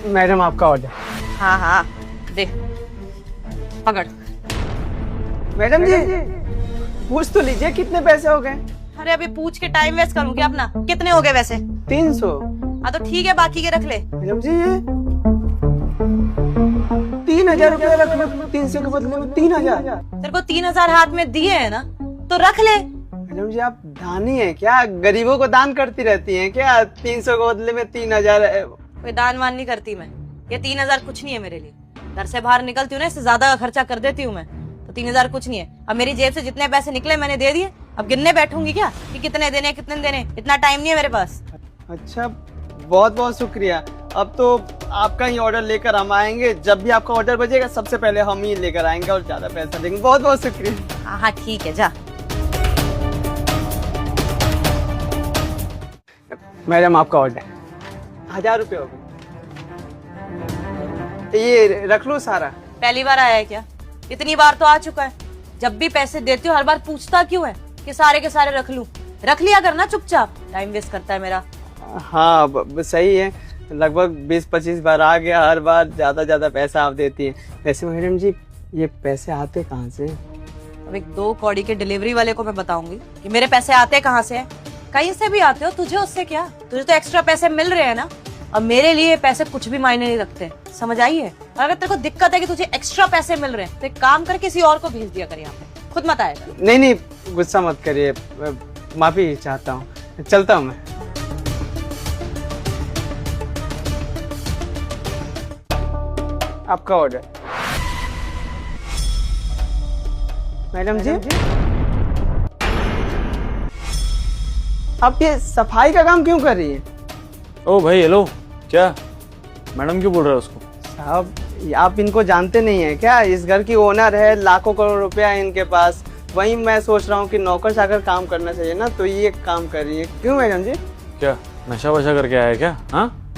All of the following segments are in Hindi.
मैडम आपका ऑर्डर। हाँ हाँ दे, पकड़। मैडम जी पूछ तो लीजिए कितने पैसे हो गए। अरे अभी पूछ के टाइम वेस्ट करूँ क्या अपना? कितने हो गए वैसे? 300। हाँ तो ठीक है, बाकी के रख ले। मैडम जी ये 3000 रुपया रख लो, 300 के बदले में 3000। तेरे को 3000 हाथ में दिए है ना, तो रख ले। मैडम जी आप दानी है क्या? गरीबों को दान करती रहती हैं क्या? 300 के बदले में 3000। कोई दान वान नहीं करती मैं। ये 3000 कुछ नहीं है मेरे लिए। घर से बाहर निकलती हूँ ना, इससे ज्यादा खर्चा कर देती हूँ मैं। तो 3000 कुछ नहीं है। अब मेरी जेब से जितने पैसे निकले मैंने दे दिए। अब गिनने बैठूंगी क्या कि कितने देने कितने देने? इतना टाइम नहीं है मेरे पास। अच्छा बहुत बहुत शुक्रिया। अब तो आपका ही ऑर्डर लेकर हम आएंगे। जब भी आपका ऑर्डर बजेगा सबसे पहले हम ही लेकर आएंगे और ज्यादा पैसा देंगे। बहुत बहुत शुक्रिया। हाँ हाँ ठीक है, जा। मैडम आपका ऑर्डर 1000 रुपये हो गए। ये रख लो सारा। पहली बार आया है क्या? इतनी बार तो आ चुका है। जब भी पैसे देती हो हर बार पूछता क्यों है कि सारे के सारे रख लूं? रख लिया करना चुपचाप, टाइम वेस्ट करता है मेरा। हाँ सही है। लगभग 20-25 बार आ गया। हर बार ज्यादा पैसा आप देती है। वैसे मैडम जी ये पैसे आते कहाँ से? अब एक 2 कौड़ी के डिलीवरी वाले को मैं बताऊंगी कि मेरे पैसे आते कहाँ से हैं। कहीं से भी आते हो, तुझे उससे क्या? तुझे तो एक्स्ट्रा पैसे मिल रहे हैं ना। अब मेरे लिए पैसे कुछ भी मायने नहीं रखते, समझ आई है? और अगर तेरे को दिक्कत है कि तुझे एक्स्ट्रा पैसे मिल रहे हैं तो एक काम कर किसी और को भेज दिया कर यहाँ पे, खुद मत आएगा। नहीं गुस्सा मत करिए, माफी चाहता हूँ। चलता हूँ मैं। आपका ऑर्डर। मैडम जी आप ये सफाई का काम क्यों कर रही हैं? ओ भाई हेलो, क्या मैडम क्यों बोल रहा है उसको? साहब आप इनको जानते नहीं हैं क्या? इस घर की ओनर है, लाखों करोड़ रुपया है इनके पास। वहीं मैं सोच रहा हूँ कि नौकर चाकर काम करना चाहिए ना, तो ये काम कर रही है। क्यों मैडम जी? क्या नशा वशा करके आया है क्या? हाँ,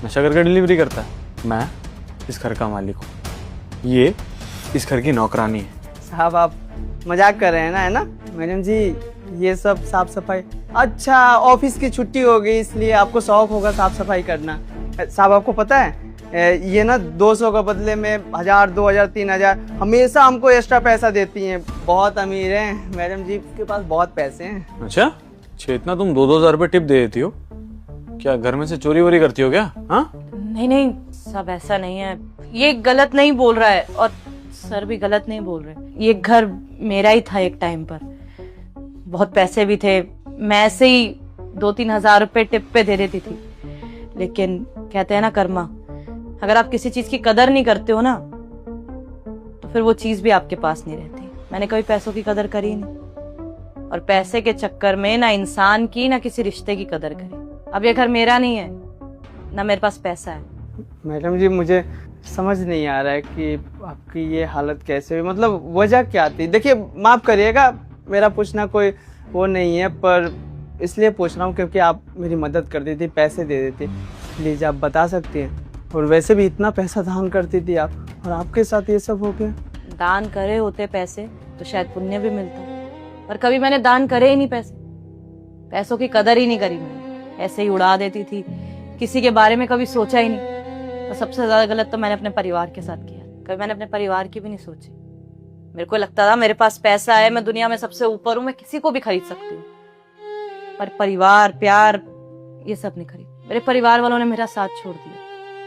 नशा करके डिलीवरी करता है? मैं इस घर का मालिक हूँ, ये इस घर की नौकरानी है। साहब आप मजाक कर रहे हैं ना, है ना? मैडम जी ये सब साफ सफाई। अच्छा ऑफिस की छुट्टी हो गई इसलिए आपको शौक होगा साफ सफाई करना। साहब आपको पता है ये ना 200 के बदले में 1000, 2000, 3000 हमेशा हमको एक्स्ट्रा पैसा देती हैं। बहुत अमीर हैं मैडम जी के पास, बहुत पैसे हैं। अच्छा चेतना, तुम 2-2 हजार रुपये टिप दे देती हो क्या? घर में से चोरी वोरी करती हो क्या? हाँ नहीं नहीं, सब ऐसा नहीं है। ये गलत नहीं बोल रहा है और सर भी गलत नहीं बोल रहे। ये घर मेरा ही था एक टाइम पर, बहुत पैसे भी थे। मैं ऐसे ही 2-3 हजार रुपए टिप पे दे देती थी। लेकिन कहते हैं ना कर्मा, अगर आप किसी चीज की कदर नहीं करते हो ना तो फिर वो चीज भी आपके पास नहीं रहती। मैंने कभी पैसों की कदर करी नहीं और पैसे के चक्कर में ना इंसान की ना किसी रिश्ते की कदर करी। अब ये घर मेरा नहीं है, ना मेरे पास पैसा है। मैडम जी मुझे समझ नहीं आ रहा है कि आपकी ये हालत कैसे हुई, मतलब वजह क्या थी? देखिए माफ करिएगा, मेरा पूछना कोई वो नहीं है, पर इसलिए पूछ रहा हूँ क्योंकि आप मेरी मदद कर देती, पैसे दे देती। प्लीज आप बता सकती हैं। और वैसे भी इतना पैसा दान करती थी आप, और आपके साथ ये सब हो गया। दान करे होते पैसे तो शायद पुण्य भी मिलता, पर कभी मैंने दान करे ही नहीं पैसे। पैसों की कदर ही नहीं करी मैंने, ऐसे ही उड़ा देती थी, किसी के बारे में कभी सोचा ही नहीं। और सबसे ज्यादा गलत तो मैंने अपने परिवार के साथ किया। कभी मैंने अपने परिवार की भी नहीं सोची। मेरे को लगता था मेरे पास पैसा है, मैं दुनिया में सबसे ऊपर हूँ, मैं किसी को भी खरीद सकती हूँ। पर परिवार, प्यार, ये सब नहीं खरीद। मेरे परिवार वालों ने मेरा साथ छोड़ दिया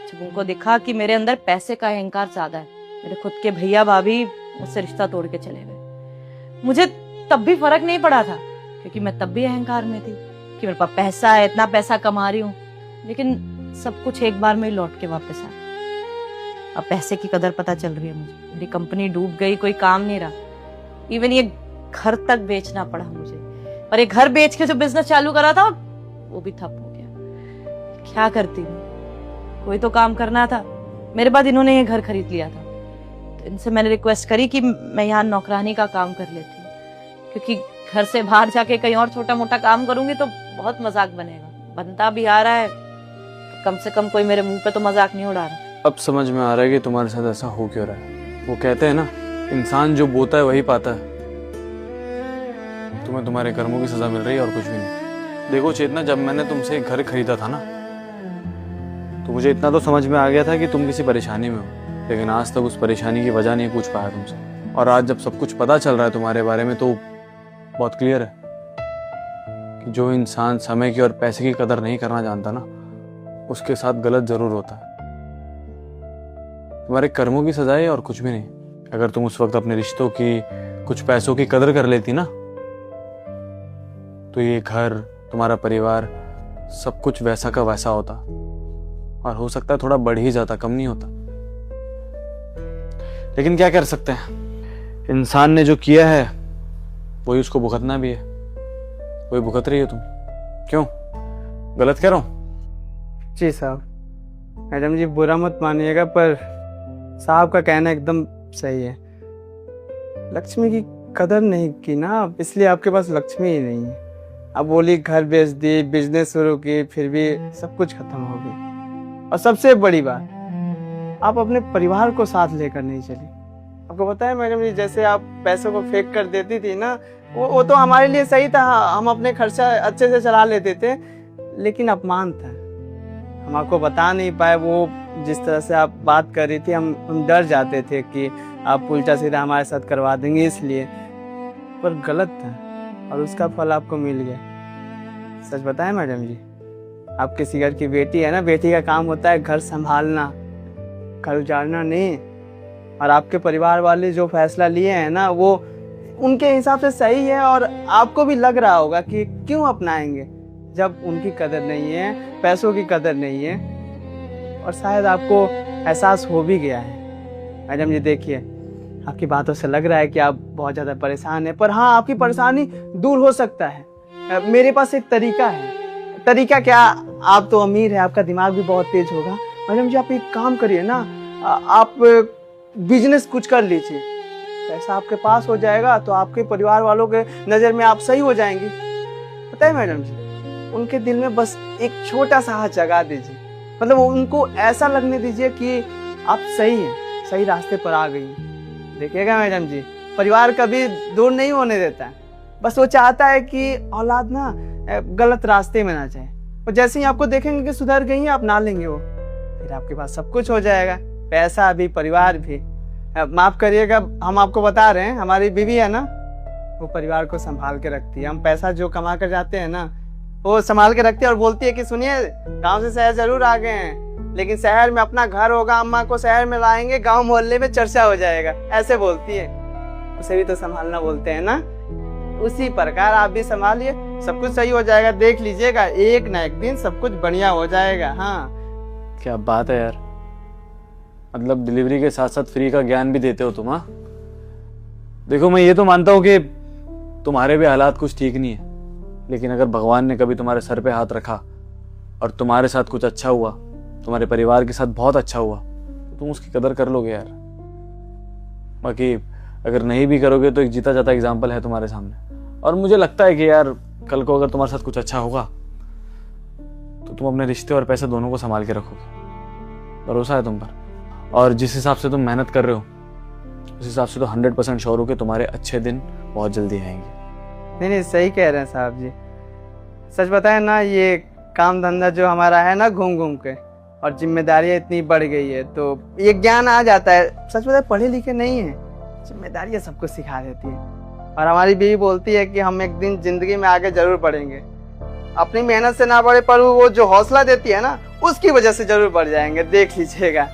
जब उनको दिखा कि मेरे अंदर पैसे का अहंकार ज्यादा है। मेरे खुद के भैया भाभी मुझसे रिश्ता तोड़ के चले गए। मुझे तब भी फर्क नहीं पड़ा था क्योंकि मैं तब भी अहंकार में थी कि मेरे पास पैसा है, इतना पैसा कमा रही हूँ। लेकिन सब कुछ एक बार में ही लौट के वापस आ। अब पैसे की कदर पता चल रही है मुझे। मेरी कंपनी डूब गई, कोई काम नहीं रहा। इवन ये घर तक बेचना पड़ा मुझे, और ये घर बेच के जो बिजनेस चालू करा था वो भी ठप हो गया। क्या करती मैं? कोई तो काम करना था। मेरे बाद इन्होंने ये घर खरीद लिया था, तो इनसे मैंने रिक्वेस्ट करी कि मैं यहाँ नौकरानी का काम कर लेती हूँ, क्योंकि घर से बाहर जाके कहीं और छोटा मोटा काम करूंगी तो बहुत मजाक बनेगा। बनता भी आ रहा है, तो कम से कम कोई मेरे मुंह पे तो मजाक नहीं उड़ा रहा। अब समझ में आ रहा है कि तुम्हारे साथ ऐसा हो क्यों रहा है। वो कहते हैं ना, इंसान जो बोता है वही पाता है। तुम्हें तुम्हारे कर्मों की सजा मिल रही है और कुछ भी नहीं। देखो चेतना, जब मैंने तुमसे एक घर खरीदा था ना, तो मुझे इतना तो समझ में आ गया था कि तुम किसी परेशानी में हो, लेकिन आज तक उस परेशानी की वजह नहीं पूछ पाया तुमसे। और आज जब सब कुछ पता चल रहा है तुम्हारे बारे में तो बहुत क्लियर है कि जो इंसान समय की और पैसे की कदर नहीं करना जानता ना, उसके साथ गलत जरूर होता है। तुम्हारे कर्मों की सजा है और कुछ भी नहीं। अगर तुम उस वक्त अपने रिश्तों की, कुछ पैसों की कदर कर लेती ना, तो ये घर, तुम्हारा परिवार, सब कुछ वैसा का वैसा होता। और हो सकता है थोड़ा बढ़ ही जाता, कम नहीं होता। लेकिन क्या कर सकते हैं, इंसान ने जो किया है वही उसको भुगतना भी है। वही भुगत रही हो तुम। क्यों, गलत कह रहा हूं? जी साहब। मैडम जी बुरा मत मानिएगा, पर साहब का कहना एकदम सही है। लक्ष्मी की कदर नहीं की ना आप, इसलिए आपके पास लक्ष्मी ही नहीं है। अब बोली घर बेच दी, बिजनेस शुरू की, फिर भी सब कुछ खत्म हो गया। और सबसे बड़ी बात, आप अपने परिवार को साथ लेकर नहीं चली। आपको पता है मैडम जी, जैसे आप पैसों को फेंक कर देती थी ना, वो तो हमारे लिए सही था, हम अपने खर्चा अच्छे से चला लेते थे, लेकिन अपमान था। हम आपको बता नहीं पाए, वो जिस तरह से आप बात कर रही थी, हम डर जाते थे कि आप उल्टा सीधा हमारे साथ करवा देंगे, इसलिए। पर गलत था और उसका फल आपको मिल गया। सच बताएं मैडम जी, आप किसी घर की बेटी है ना, बेटी का काम होता है घर संभालना, घर उजाड़ना नहीं। और आपके परिवार वाले जो फैसला लिए हैं ना, वो उनके हिसाब से सही है। और आपको भी लग रहा होगा कि क्यों अपनाएंगे जब उनकी कदर नहीं है, पैसों की कदर नहीं है। और शायद आपको एहसास हो भी गया है। मैडम जी देखिए, आपकी बातों से लग रहा है कि आप बहुत ज़्यादा परेशान हैं, पर हाँ, आपकी परेशानी दूर हो सकता है। मेरे पास एक तरीका है। तरीका क्या, आप तो अमीर है, आपका दिमाग भी बहुत तेज होगा। मैडम जी आप एक काम करिए ना, आप बिजनेस कुछ कर लीजिए, पैसा आपके पास हो जाएगा, तो आपके परिवार वालों के नज़र में आप सही हो जाएंगी। पता है मैडम जी, उनके दिल में बस एक छोटा सा हाथ जगा दीजिए, मतलब उनको ऐसा लगने दीजिए कि आप सही हैं, सही रास्ते पर आ गई हैं। देखिएगा मैडम जी, परिवार कभी दूर नहीं होने देता है, बस वो चाहता है कि औलाद ना गलत रास्ते में ना जाए। और जैसे ही आपको देखेंगे कि सुधर गई हैं, अपना लेंगे वो, फिर आपके पास सब कुछ हो जाएगा, पैसा भी, परिवार भी। माफ करिएगा, हम आपको बता रहे हैं, हमारी बीवी है ना, वो परिवार को संभाल के रखती है। हम पैसा जो कमा कर जाते हैं ना, वो संभाल के रखती है और बोलती है कि सुनिए, गांव से शहर जरूर आ गए हैं, लेकिन शहर में अपना घर होगा, अम्मा को शहर में लाएंगे, गांव मोहल्ले में चर्चा हो जाएगा, ऐसे बोलती है। उसे भी तो संभालना बोलते हैं ना, उसी प्रकार आप भी संभालिए, सब कुछ सही हो जाएगा। देख लीजिएगा, एक ना एक दिन सब कुछ बढ़िया हो जाएगा। हाँ, क्या बात है यार, मतलब डिलीवरी के साथ साथ फ्री का ज्ञान भी देते हो तुम। हाँ देखो, मैं ये तो मानता हूँ कि तुम्हारे भी हालात कुछ ठीक नहीं है, लेकिन अगर भगवान ने कभी तुम्हारे सर पे हाथ रखा और तुम्हारे साथ कुछ अच्छा हुआ, तुम्हारे परिवार के साथ बहुत अच्छा हुआ, तो तुम उसकी कदर कर लोगे यार। बाकी अगर नहीं भी करोगे तो एक जीता जाता एग्जाम्पल है तुम्हारे सामने। और मुझे लगता है कि यार कल को अगर तुम्हारे साथ कुछ अच्छा होगा तो तुम अपने रिश्ते और पैसे दोनों को संभाल के रखोगे। भरोसा है तुम पर। और जिस हिसाब से तुम मेहनत कर रहे हो, उस हिसाब से तो 100% श्योर हो कि तुम्हारे अच्छे दिन बहुत जल्दी आएंगे। नहीं, सही कह रहे हैं साहब जी। सच बताएं ना, ये काम धंधा जो हमारा है ना, घूम घूम के, और जिम्मेदारियां इतनी बढ़ गई है, तो ये ज्ञान आ जाता है। सच बताएं, पढ़े लिखे नहीं है, जिम्मेदारियां सबको सिखा देती है। और हमारी बीवी बोलती है कि हम एक दिन जिंदगी में आगे जरूर बढ़ेंगे। अपनी मेहनत से ना बढ़े, पर वो जो हौसला देती है ना, उसकी वजह से जरूर बढ़ जाएंगे, देख लीजिएगा।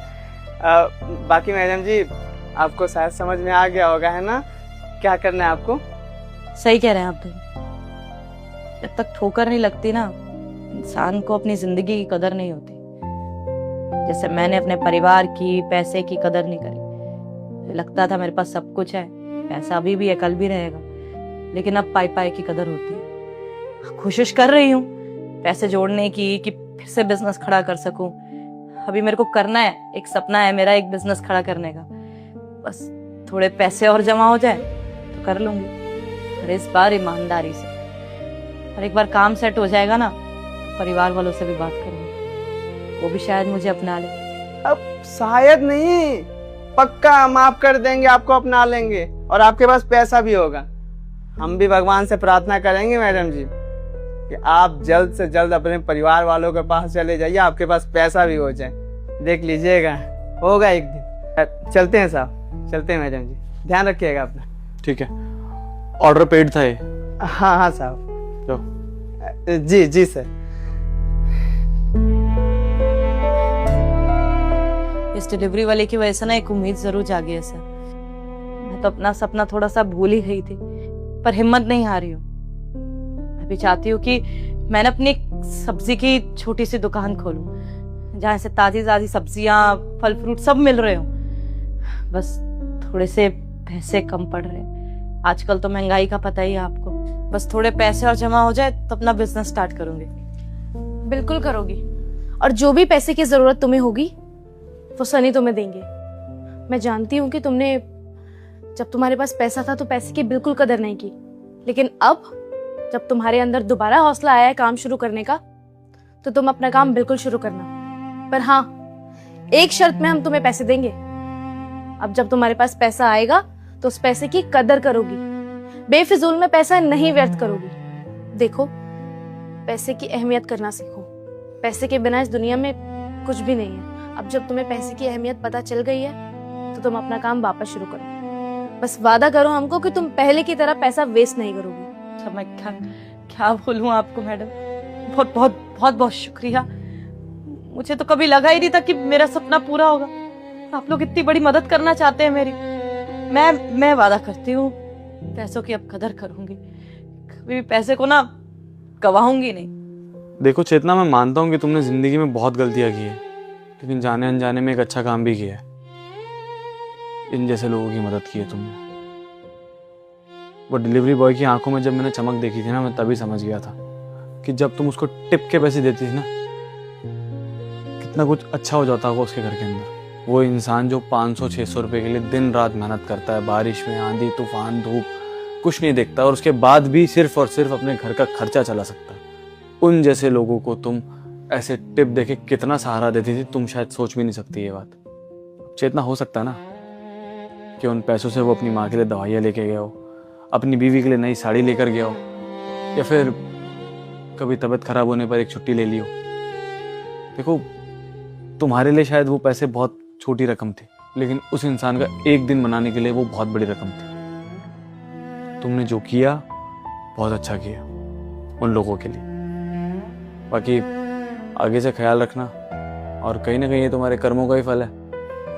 बाकी मैडम जी, आपको शायद समझ में आ गया होगा, है ना, क्या करना है आपको। सही कह रहे हैं आप तो। जब तक ठोकर नहीं लगती ना, इंसान को अपनी जिंदगी की कदर नहीं होती। जैसे मैंने अपने परिवार की, पैसे की कदर नहीं करी। लगता था मेरे पास सब कुछ है, पैसा अभी भी है, कल भी रहेगा, लेकिन अब पाई पाई की कदर होती है। कोशिश कर रही हूँ पैसे जोड़ने की, कि फिर से बिजनेस खड़ा कर सकूं। अभी मेरे को करना है, एक सपना है मेरा, एक बिजनेस खड़ा करने का। बस थोड़े पैसे और जमा हो जाए तो कर लूंगी, और इस बार ईमानदारी से। और एक बार काम सेट हो जाएगा ना, परिवार वालों से भी बात करूंगी, वो भी शायद मुझे अपना ले। अब शायद नहीं, पक्का माफ कर देंगे, आपको अपना लेंगे, और आपके पास पैसा भी होगा। हम भी भगवान से प्रार्थना करेंगे मैडम जी, कि आप जल्द से जल्द अपने परिवार वालों के पास चले जाइए, आपके पास पैसा भी हो जाए। देख लीजिएगा, होगा एक दिन। चलते हैं साहब, चलते हैं मैडम जी, ध्यान रखिएगा अपना। ठीक है, ऑर्डर पेड था ये। हाँ हाँ साहब। तो जी जी सर। इस डिलीवरी वाले की वजह से ना एक उम्मीद जरूर जागी है सर। मैं तो अपना सपना थोड़ा सा भूल ही गई थी, पर हिम्मत नहीं हारी हूँ। मैं भी चाहती हूँ कि मैंने अपनी एक सब्जी की छोटी सी दुकान खोलूं, जहाँ से ताजी ताजी सब्जियां, फल फ्रूट सब मिल रहे हो। बस थोड़े से पैसे कम पड़ रहे हैं। आजकल तो महंगाई का पता ही है आपको। बस थोड़े पैसे और जमा हो जाए तो अपना बिजनेस स्टार्ट करूंगी। बिल्कुल करोगी, और जो भी पैसे की जरूरत तुम्हें होगी वो सनी तुम्हें देंगे। मैं जानती हूँ कि तुमने जब तुम्हारे पास पैसा था तो पैसे की बिल्कुल कदर नहीं की, लेकिन अब जब तुम्हारे अंदर दोबारा हौसला आया है काम शुरू करने का, तो तुम अपना काम बिल्कुल शुरू करना। पर हाँ, एक शर्त में हम तुम्हें पैसे देंगे। अब जब तुम्हारे पास पैसा आएगा तो उस पैसे की कदर करोगी, बेफिजूल में पैसा नहीं व्यर्थ करोगी। देखो, पैसे की अहमियत करना सीखो। पैसे के बिना इस दुनिया में कुछ भी नहीं है। अब जब तुम्हें पैसे की अहमियत पता चल गई है तो तुम अपना काम वापस शुरू करो। बस वादा करो हमको कि तुम पहले की तरह पैसा वेस्ट नहीं करोगी। अच्छा, मैं क्या बोलूं आपको मैडम, बहुत बहुत बहुत बहुत शुक्रिया। मुझे तो कभी लगा ही नहीं था कि मेरा सपना पूरा होगा। आप लोग इतनी बड़ी मदद करना चाहते हैं मेरी। मैं वादा करती हूँ पैसों की अब कदर करूंगी, कभी भी पैसे को ना गवाऊंगी नहीं। देखो चेतना, मैं मानता हूँ कि तुमने जिंदगी में बहुत गलतियां की है, लेकिन जाने अनजाने में एक अच्छा काम भी किया है। इन जैसे लोगों की मदद की है तुमने। वो डिलीवरी बॉय की आंखों में जब मैंने चमक देखी थी ना, मैं तभी समझ गया था कि जब तुम उसको टिप के पैसे देती थी ना, कितना कुछ अच्छा हो जाता होगा उसके घर के अंदर। वो इंसान जो 500-600 रुपए के लिए दिन रात मेहनत करता है, बारिश में, आंधी तूफान, धूप, कुछ नहीं देखता, और उसके बाद भी सिर्फ और सिर्फ अपने घर का खर्चा चला सकता है। उन जैसे लोगों को तुम ऐसे टिप देके कितना सहारा देती थी, तुम शायद सोच भी नहीं सकती ये बात। चेतना, हो सकता है ना कि उन पैसों से वो अपनी माँ के लिए दवाइयाँ लेके गया हो, अपनी बीवी के लिए नई साड़ी लेकर गया हो, या फिर कभी तबीयत खराब होने पर एक छुट्टी ले ली हो। देखो, तुम्हारे लिए शायद वो पैसे बहुत छोटी रकम थी, लेकिन उस इंसान का एक दिन मनाने के लिए वो बहुत बड़ी रकम थी। तुमने जो किया बहुत अच्छा किया उन लोगों के लिए। बाकी आगे से ख्याल रखना, और कहीं ना कहीं ये तुम्हारे कर्मों का ही फल है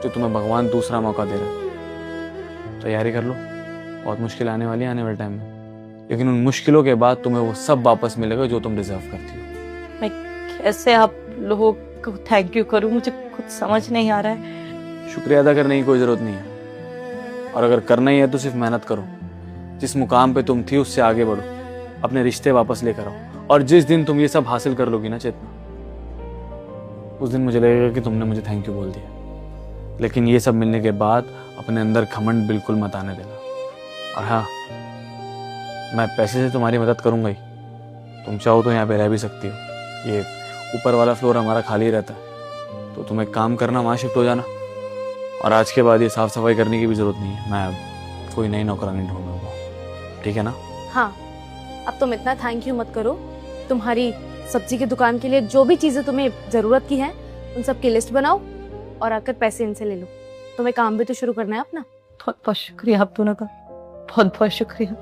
जो तुम्हें भगवान दूसरा मौका दे रहा है। तैयारी कर लो, बहुत मुश्किल आने वाली है आने वाले टाइम में, लेकिन उन मुश्किलों के बाद तुम्हें वो सब वापस मिलेगा जो तुम डिजर्व करती हो। मैं कैसे आप लोगों को थैंक यू करूं, मुझे कुछ समझ नहीं आ रहा है। शुक्रिया अदा करने की कोई जरूरत नहीं है, और अगर करना ही है तो सिर्फ मेहनत करो। जिस मुकाम पे तुम थी उससे आगे बढ़ो, अपने रिश्ते वापस लेकर आओ, और जिस दिन तुम ये सब हासिल कर लोगी ना चेतना, उस दिन मुझे लगेगा कि तुमने मुझे थैंक यू बोल दिया। लेकिन ये सब मिलने के बाद अपने अंदर घमंड बिल्कुल मत आने देना। और हाँ, मैं पैसे से तुम्हारी मदद करूंगा ही। तुम चाहो तो यहाँ पे रह भी सकती हो, ये ऊपर वाला फ्लोर हमारा खाली रहता है, तो तुम एक काम करना, वहाँ शिफ्ट हो जाना। और आज के बाद ये साफ सफाई करने की भी जरूरत नहीं है, मैं कोई नई नौकरानी ढूंढूंगा, ठीक है ना? हाँ, अब तुम इतना थैंक यू मत करो। तुम्हारी सब्जी की दुकान के लिए जो भी चीजें तुम्हें जरूरत की हैं, उन सब की लिस्ट बनाओ और आकर पैसे इनसे ले लो। तुम्हें काम भी तो शुरू करना है अपना। बहुत बहुत शुक्रिया आप दोनों का, बहुत बहुत शुक्रिया।